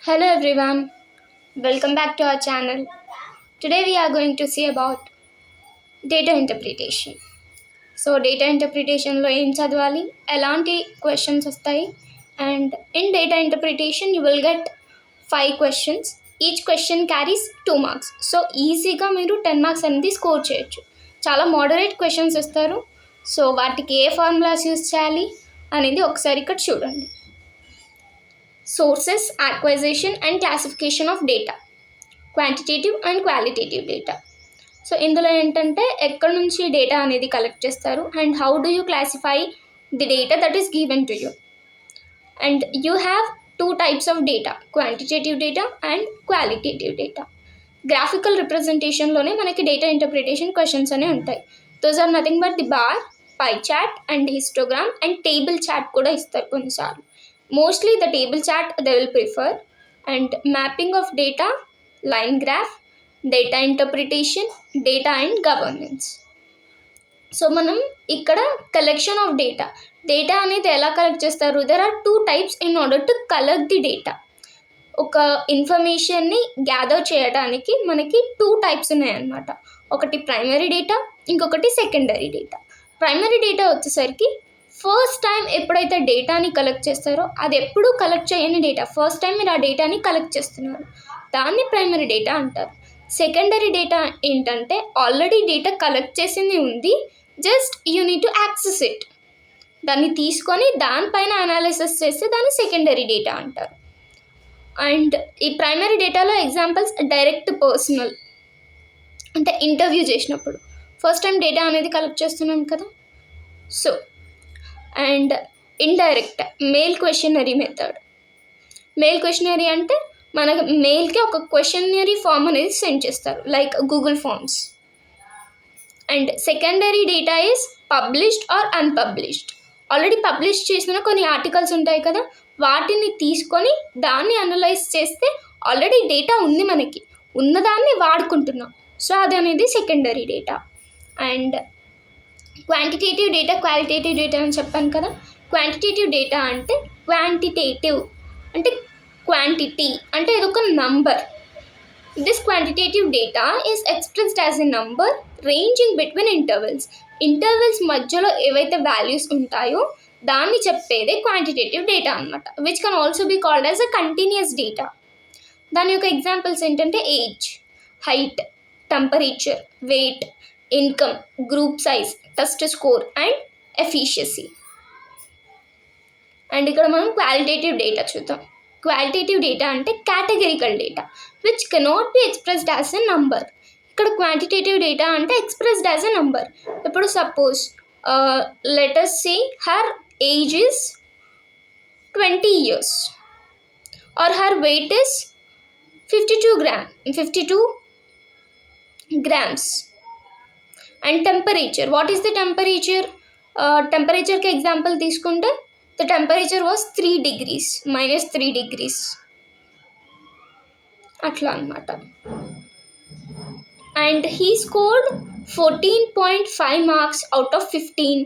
Hello everyone, welcome back to our channel. Today we are going to see about data interpretation. So data interpretation లో ఏం చదవాలి, ఎలాంటి questions వస్తాయి, and in data interpretation you will get 5 questions. Each question carries 2 marks. So ఈజీగా మీరు 10 marks అనేది score చేయొచ్చు. చాలా మోడరేట్ క్వశ్చన్స్ ఇస్తారు. సో వాటికి ఏ ఫార్ములాస్ యూస్ చేయాలి అనేది ఒకసారి ఇక్కడ చూడండి. Sources, acquisition and classification of data, quantitative and qualitative data. So ఇందులో ఏంటంటే ఎక్కడి నుంచి డేటా అనేది కలెక్ట్ చేస్తారు and how do you classify the data that is given to you. And you have 2 types of data, quantitative data and qualitative data. Graphical రిప్రజెంటేషన్లోనే మనకి data interpretation questions అనేవి ఉంటాయి. Those are nothing but the bar, pie chart and histogram and table chart కూడా ఇస్తారు కొన్నిసార్లు. Mostly the table chart they will prefer, and mapping of data, line graph, data interpretation, data and governance. So మనం ఇక్కడ collection of data అనేది ఎలా collect చేస్తారు? There are 2 types in order to collect the data. ఒక ఇన్ఫర్మేషన్ని gather చేయడానికి మనకి 2 types ఉన్నాయన్నమాట. ఒకటి ప్రైమరీ డేటా, ఇంకొకటి సెకండరీ డేటా. ప్రైమరీ డేటా వచ్చేసరికి ఫస్ట్ టైం ఎప్పుడైతే డేటాని కలెక్ట్ చేస్తారో అది ఎప్పుడూ కలెక్ట్ చేయని డేటా, ఫస్ట్ టైం మీరు ఆ డేటాని కలెక్ట్ చేస్తున్నారు, దాన్ని ప్రైమరీ డేటా అంటారు. సెకండరీ డేటా ఏంటంటే ఆల్రెడీ డేటా కలెక్ట్ చేసింది ఉంది, just you need to access it. దాన్ని తీసుకొని దానిపైన అనాలిసిస్ చేస్తే దాన్ని సెకండరీ డేటా అంటారు. అండ్ ఈ ప్రైమరీ డేటాలో ఎగ్జాంపుల్స్ డైరెక్ట్ పర్సనల్, అంటే ఇంటర్వ్యూ చేసినప్పుడు ఫస్ట్ టైం డేటా అనేది కలెక్ట్ చేస్తున్నాం కదా. So and indirect mail questionnaire method. Mail questionnaire అంటే మనకు మెయిల్కి ఒక క్వశ్చనరీ ఫామ్ అనేది సెండ్ చేస్తారు, like Google forms. And secondary data is published or unpublished. Already publish చేసిన కొన్ని ఆర్టికల్స్ ఉంటాయి కదా, వాటిని తీసుకొని దాన్ని అనలైజ్ చేస్తే ఆల్రెడీ డేటా ఉంది, మనకి ఉన్నదాన్ని వాడుకుంటున్నాం. సో అది అనేది secondary data. And quantitative data, qualitative data అని చెప్పాను కదా. క్వాంటిటేటివ్ డేటా అంటే క్వాంటిటేటివ్ అంటే క్వాంటిటీ, అంటే ఇదొక number. This quantitative data is expressed as a number ranging between intervals మధ్యలో ఏవైతే వాల్యూస్ ఉంటాయో దాన్ని చెప్పేదే క్వాంటిటేటివ్ డేటా అనమాట, which can also be called as a continuous data. దాని యొక్క ఎగ్జాంపుల్స్ ఏంటంటే age, height, temperature, weight, income, group size, test score and efficiency. And ఇక్కడ మనం క్వాలిటేటివ్ డేటా చూద్దాం. క్వాలిటేటివ్ డేటా అంటే categorical data which cannot be expressed as a number. ఇక్కడ quantitative data అంటే expressed as a number. ఇప్పుడు suppose let us say her age is 20 years or her weight is 52 grams. And temperature, what is the temperature? టెంపరేచర్కి example తీసుకుంటే the temperature was 3 degrees, -3 degrees అట్లా అనమాట. And he scored 14.5 marks out of 15.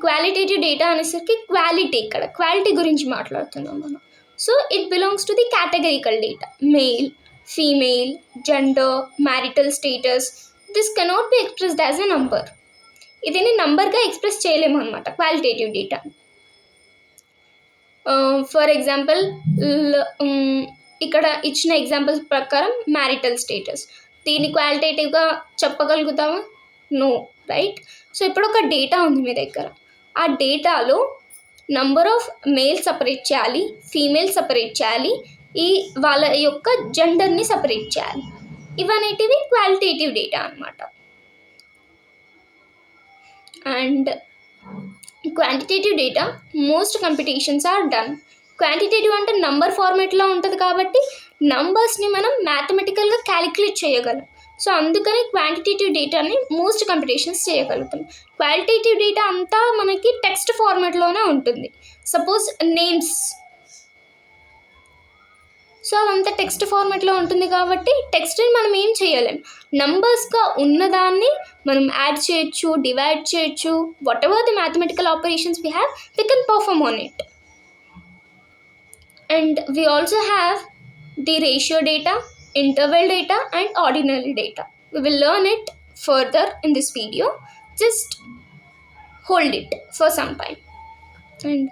Qualitative data అనేసరికి quality, ఇక్కడ quality గురించి మాట్లాడుతున్నాం మనం. So it belongs to the categorical data, male, female, gender, marital status. This cannot be expressed as a number. ఇదిని నంబర్గా express చేయలేము అనమాట క్వాలిటేటివ్ డేటా. ఫర్ ఎగ్జాంపుల్ ఇక్కడ ఇచ్చిన ఎగ్జాంపుల్స్ ప్రకారం మ్యారిటల్ స్టేటస్, దీన్ని క్వాలిటేటివ్గా చెప్పగలుగుతామా? No, right? సో ఇప్పుడు ఒక డేటా ఉంది మీ దగ్గర, ఆ డేటాలో నంబర్ ఆఫ్ మేల్ సపరేట్ చేయాలి, ఫీమేల్ సపరేట్ చేయాలి, వాళ్ళ యొక్క జెండర్ని సపరేట్ చేయాలి. ఇవనేటివి క్వాలిటేటివ్ డేటా అనమాట. And quantitative data most computations are done. Quantitative అంటే నంబర్ ఫార్మేట్లో ఉంటుంది కాబట్టి నంబర్స్ని మనం మ్యాథమెటికల్గా క్యాలిక్యులేట్ చేయగలం. సో అందుకని క్వాంటిటేటివ్ డేటాని మోస్ట్ కంప్యూటేషన్స్ చేయగలుగుతాం. క్వాలిటేటివ్ డేటా అంతా మనకి టెక్స్ట్ ఫార్మేట్లోనే ఉంటుంది. సపోజ్ నేమ్స్, సో అదంతా టెక్స్ట్ ఫార్మాట్లో ఉంటుంది కాబట్టి టెక్స్ట్ని మనం ఏం చేయలేం, నంబర్స్గా ఉన్నదాన్ని మనం యాడ్ చేయొచ్చు, డివైడ్ చేయొచ్చు, what ever the mathematical operations we have we can perform on it. And we also have the ratio data, interval data, and ordinal data. We will learn it further in this video. Just hold it for some time. And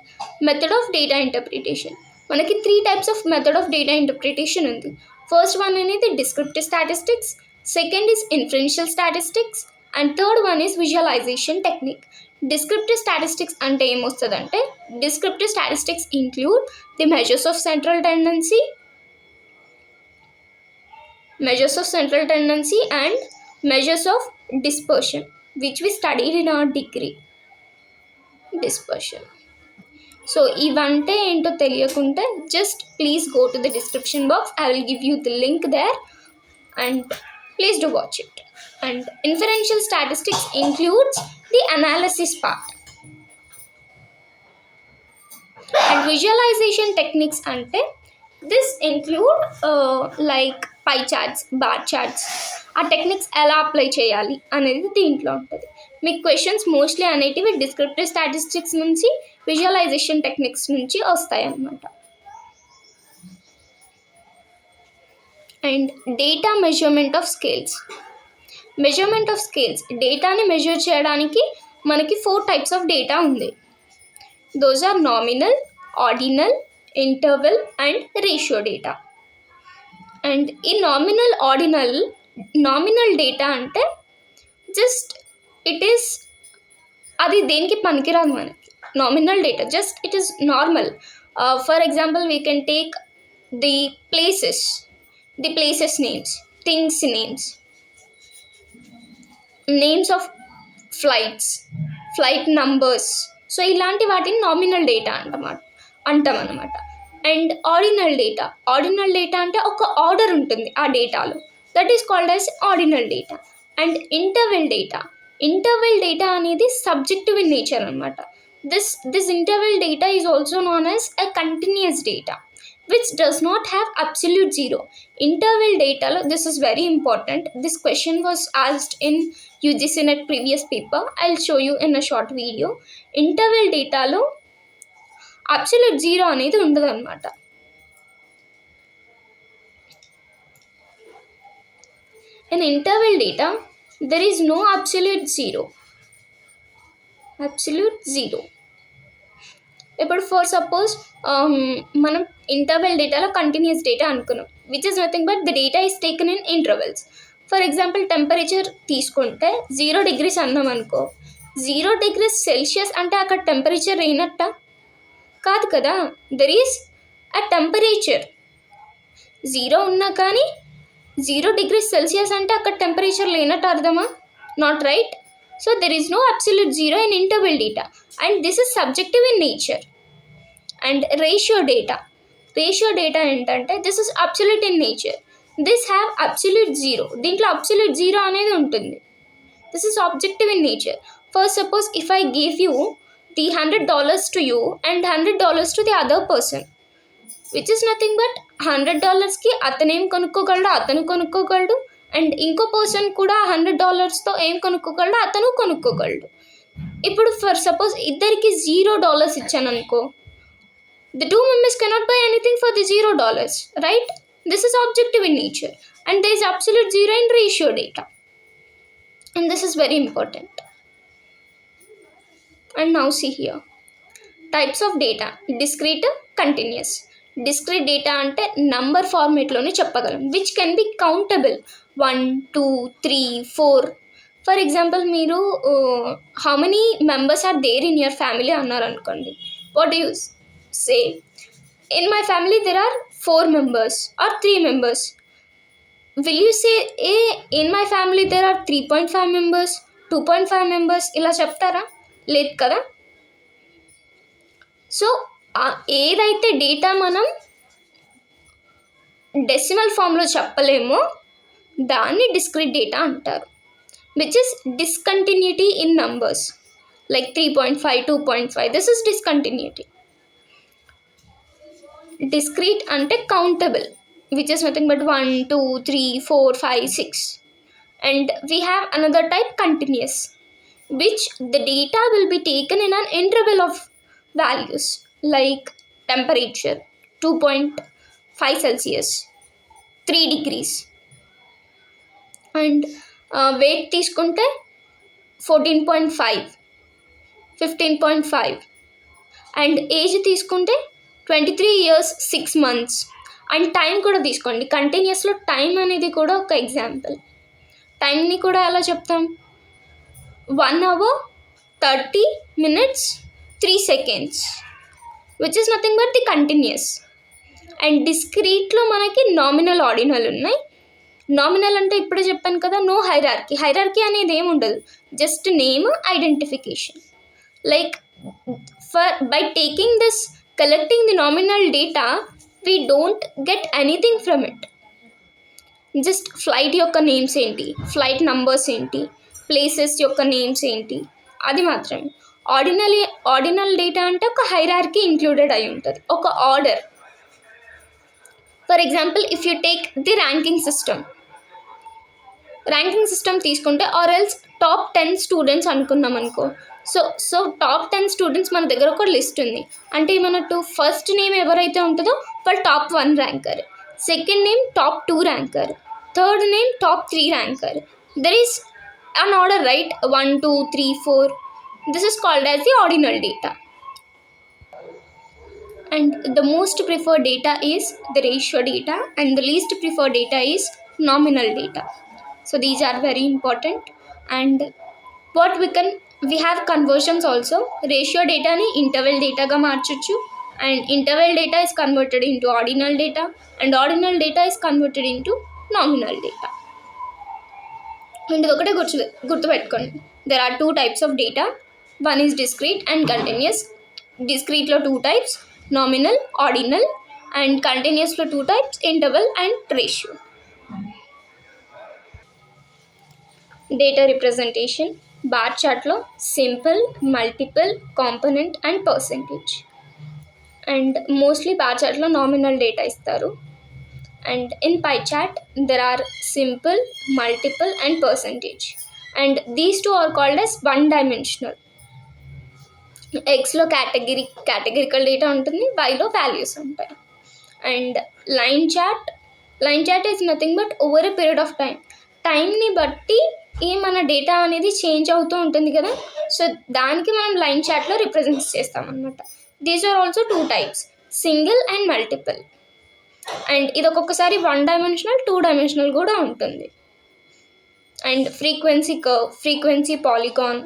method of data interpretation. మనకి 3 types of method of data interpretation ఉంది. First one అనేది descriptive statistics, second is inferential statistics, and third one is visualization technique. Descriptive statistics అంటే ఏమొస్తుందంటే, descriptive statistics include the measures of central tendency and measures of dispersion, which we studied in our degree. Dispersion. So ఇవంటే ఏంటో తెలియకుంటే just please go to the description box. I will give you the link there and please do watch it. And inferential statistics includes the analysis part. And visualization techniques అంటే this include like pie charts, bar charts, ఆ techniques ఎలా apply చేయాలి అనేది దీంట్లో ఉంటుంది. మీకు questions mostly అనేటివి descriptive statistics నుంచి, విజువలైజేషన్ టెక్నిక్స్ నుంచి వస్తాయి అన్నమాట. And data measurement of scales. డేటాని మెజర్ చేయడానికి మనకి 4 types ఆఫ్ డేటా ఉంది. Those are nominal, ordinal, interval and ratio data. And ఈ నామినల్ డేటా అంటే జస్ట్ ఇట్ ఈస్, అది దేనికి పనికిరాదు మనకి. Nominal data just it is normal. For example we can take the places names, things names of flight numbers. So ఇలాంటి వాటిని nominal data అంటాం అన్నమాట. అండ్ ఆర్డినల్ డేటా అంటే ఒక ఆర్డర్ ఉంటుంది ఆ డేటాలో, that is called as ordinal data. And interval data అనేది సబ్జెక్టివ్ ఇన్ నేచర్ అనమాట. This interval data is also known as a continuous data which does not have absolute zero. Interval data, this is very important. This question was asked in UGC-NET previous paper. I'll show you in a short video. Interval data lo absolute zero అనేది ఉండదు అన్నమాట. In interval data there is no absolute zero. ఇప్పుడు for suppose మనం interval డేటాలో continuous data అనుకున్నాం, which is nothing but the data is taken in intervals. For example temperature తీసుకుంటే 0 degrees అన్నాం అనుకో, 0 degrees Celsius అంటే అక్కడ టెంపరేచర్ అయినట్ట కాదు కదా. దెర్ ఈస్ అ టెంపరేచర్ 0 ఉన్నా కానీ 0 degrees Celsius అంటే అక్కడ టెంపరేచర్ లేనట్టు అర్థమా? Not right. So there is no absolute zero in interval data, and this is subjective in nature. And ratio data ఏంటంటే this is absolute in nature. This have absolute zero. దీంట్లో absolute zero అనేది ఉంటుంది. This is objective in nature. First suppose if I gave you the $100 to you and $100 to the other person, which is nothing but $100కి అతనేం కొనుక్కోగలడు, and ఇంకో person కూడా $100తో ఏం కొనుక్కోగలడు, అతను కొనుక్కోగలడు. ఇప్పుడు for suppose ఇద్దరికి $0 ఇచ్చాను అనుకో, the 2 members cannot buy anything for the $0, right? This is objective in nature, and there is absolute zero in ratio data, and this is very important. And now see here, types of data: discrete, continuous. Discrete data అంటే number ఫార్మేట్లోనే చెప్పగలం, which can be countable 1 2 3 4. For example మీరు how many members are there in your family అన్నారు అనుకోండి, what do you say? In my family there are 4 members or 3 members. Will you say in my family there are 3.5 members, 2.5 members ఇలా చెప్తారా? లేదు కదా. So ఏదైతే data మనం decimal ఫామ్లో చెప్పలేమో దాన్ని డిస్క్రీట్ డేటా అంటారు, which is discontinuity in numbers like 3.5 2.5. This is discontinuity. Discrete అంటే countable, which is nothing but 1 2 3 4 5 6. And we have another type continuous, which the data will be taken in an interval of values like temperature, 2.5 Celsius, 3 degrees. And wait తీసుకుంటే 14.5, 15.5. And age తీసుకుంటే 23 years 6 months. And time కూడా తీసుకోండి. కంటిన్యూస్లో time అనేది కూడా ఒక example. టైంని కూడా ఎలా చెప్తాం? 1 hour 30 minutes 3 seconds, which is nothing but the continuous. And డిస్క్రీట్లో మనకి నామినల్, ఆర్డినల్ ఉన్నాయి. నామినల్ అంటే ఇప్పుడే చెప్పాను కదా, నో హైరార్కీ. హైరార్కీ అనేది ఏమి ఉండదు, just name, identification. Like by taking this, collecting the nominal data, we don't get anything from it. Just flight యొక్క నేమ్స్ ఏంటి, ఫ్లైట్ నంబర్స్ ఏంటి, ప్లేసెస్ యొక్క నేమ్స్ ఏంటి, అది మాత్రమే. ఆర్డినల్ డేటా అంటే ఒక హైరార్కీ ఇంక్లూడెడ్ అయి ఉంటుంది, ఒక order. For example, if you take the ranking system తీసుకుంటే, ఆర్ ఎల్స్ టాప్ 10 స్టూడెంట్స్ అనుకున్నాం అనుకో. సో టాప్ 10 స్టూడెంట్స్ మన దగ్గర ఒక లిస్ట్ ఉంది. అంటే ఏమన్నట్టు, ఫస్ట్ నేమ్ ఎవరైతే ఉంటుందో వాళ్ళు top 1 ranker, second name top 2 ranker, third name top 3 ranker. There is an order, right? 1 2 3 4. This is called as the ordinal data. And the most preferred data is the ratio data, and the least preferred data is nominal data. So these are very important. And what we have conversions also. Ratio data ni interval data ga marchochu, and interval data is converted into ordinal data, and ordinal data is converted into nominal data. And ఇది ఒకటే గుర్తుపెట్టుకోండి. There are 2 types of data. One is discrete and continuous. Discreteలో 2 types, nominal, ordinal. And continuousలో 2 types, interval and ratio. Data representation. Bar చార్ట్లో simple, multiple, component and percentage. And mostly bar చార్ట్లో nominal data ఇస్తారు. And in pie chart there are simple, multiple and percentage, and these two are called as one dimensional. X లో categorical data ఉంటుంది, Y లో values ఉంటాయి. And line chart is nothing but over a period of టైంని బట్టి ఈ మన data అనేది change అవుతూ ఉంటుంది కదా, సో దానికి మనం లైన్ చార్ట్లో రిప్రజెంట్ చేస్తాం అనమాట. These are also 2 types, single and multiple. And ఇది ఒక్కొక్కసారి 1 dimensional 2 dimensional కూడా ఉంటుంది. అండ్ frequency curve, frequency polygon.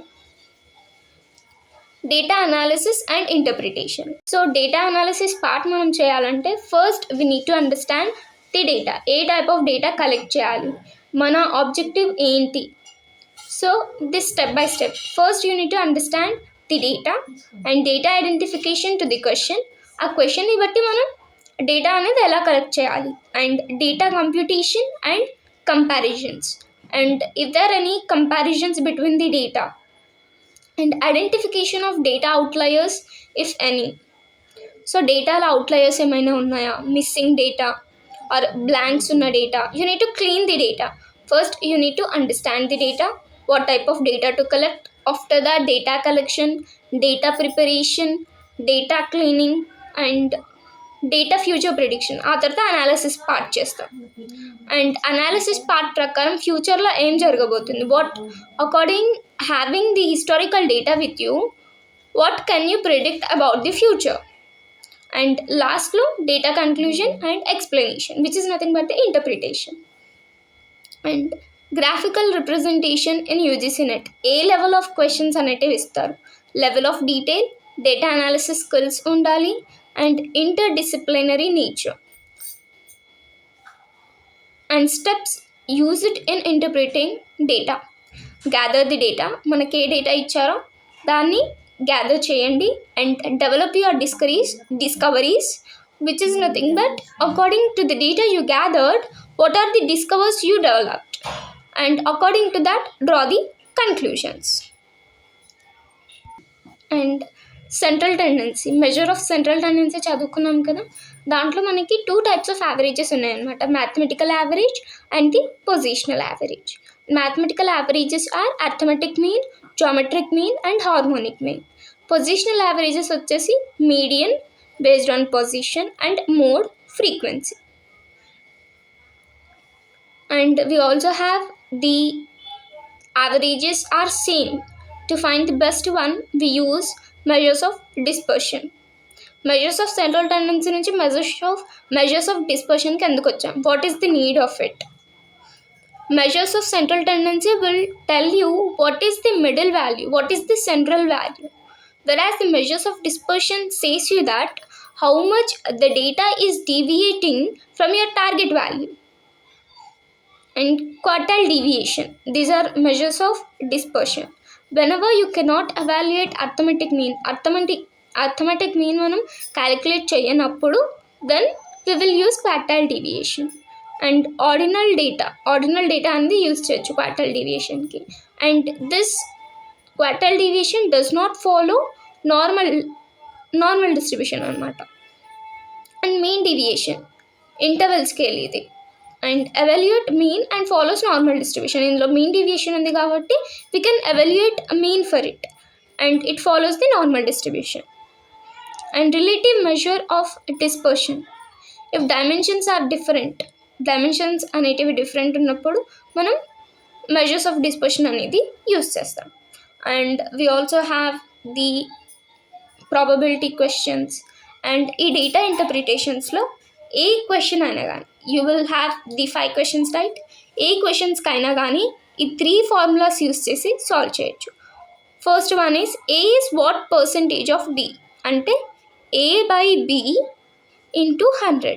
Data analysis and interpretation. So data analysis part మనం చేయాలంటే first we need to understand the data. ఏ టైప్ ఆఫ్ డేటా కలెక్ట్ చేయాలి, మన ఆబ్జెక్టివ్ ఏంటి. So this step by step. First you need to understand the data and data identification to the question. ఆ క్వశ్చన్ని బట్టి మనం డేటా అనేది ఎలా కలెక్ట్ చేయాలి, and data computation and comparisons, and if there any comparisons between the data, and identification of data outliers if any. So డేటాలో outliers ఏమైనా ఉన్నాయా, మిస్సింగ్ డేటా ఆర్ బ్లాంక్స్ ఉన్న data, you need to clean the data. First you need to understand the data, what type of data to collect. After that, data collection, data preparation, data cleaning and data future prediction. ఆ తర్వాత analysis part చేస్తాం. And analysis part ప్రకారం ఫ్యూచర్లో ఏం జరగబోతుంది, what according having the historical data with you, what can you predict about the future. And లాస్ట్లో data conclusion and explanation, which is nothing but the interpretation. And graphical representation in UGC-NET. ఏ level of questions అనేటివి ఇస్తారు, level of detail, data analysis skills ఉండాలి, and interdisciplinary nature. And steps used in interpreting data. Gather the data, మనకి ఏ data ఇచ్చారో దాన్ని gather చేయండి. And develop your discoveries, which is nothing but according to the data you gathered, what are the discoveries you developed, and according to that draw the conclusions. And central tendency, measure of central tendency చదువుకున్నాం కదా, దాంట్లో మనకి 2 types of averages ఉన్నాయన్నమాట, mathematical average and the positional average. Mathematical averages are arithmetic mean, geometric mean and harmonic mean. Positional averages వచ్చేసి median, based on position and mode frequency. And we also have the averages are same. To find the best one, we use measures of dispersion. Measures of central tendency నుంచి measures of dispersion కి ఎందుకు వచ్చాం? What is the need of it? Measures of central tendency will tell you what is the middle value, what is the central value. Whereas the measures of dispersion says you that how much the data is deviating from your target value. And quartile deviation, these are measures of dispersion. Whenever you cannot evaluate arithmetic mean మనం calculate చేయనప్పుడు then we will use quartile deviation. And ordinal data అనేది use చేయొచ్చు quartile deviation కి. And this quartile deviation does not follow normal distribution అన్నమాట. And mean deviation interval scale ఇది. And evaluate mean and follows normal distribution. ఇందులో mean deviation ఉంది కాబట్టి we can evaluate a mean for it and it follows the normal distribution. And relative measure of dispersion, if dimensions are different, dimensions అనేటివి different ఉన్నప్పుడు మనం measures of dispersion అనేది use చేస్తాం. And we also have the probability questions. And ఈ data ఇంటర్ప్రిటేషన్స్లో ఏ question అయినా కానీ you will have the 5 questions right. ఏ క్వశ్చన్స్కి అయినా కానీ ఈ 3 ఫార్ములాస్ యూస్ చేసి సాల్వ్ చేయొచ్చు. First one is A is what percentage of B, అంటే A by B into 100.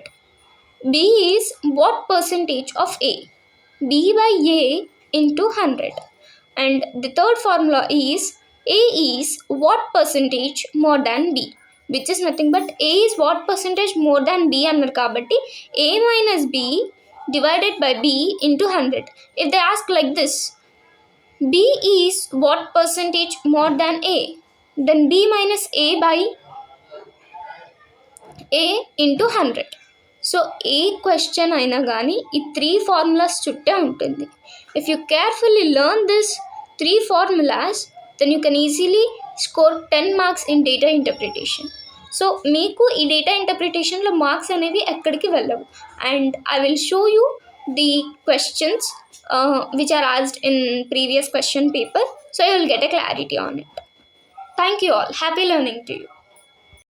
B is what percentage of A, B by A into 100. And the third formula is A is what percentage more than B, which is nothing but A is what percentage more than B అన్నారు కాబట్టి A minus B divided by B into 100. If they ask like this, B is what percentage more than A, then B minus A by A into 100. So A question అయినా కానీ ఈ 3 formulas చుట్టే ఉంటుంది. If you carefully learn this 3 formulas, then you can easily score 10 marks in data interpretation. So మీకు ఈ data ఇంటర్ప్రిటేషన్లో marks అనేవి ఎక్కడికి వెళ్ళవు. And I will show you the questions which are asked in previous question paper, so you will get a clarity on it. Thank you all. Happy learning to you.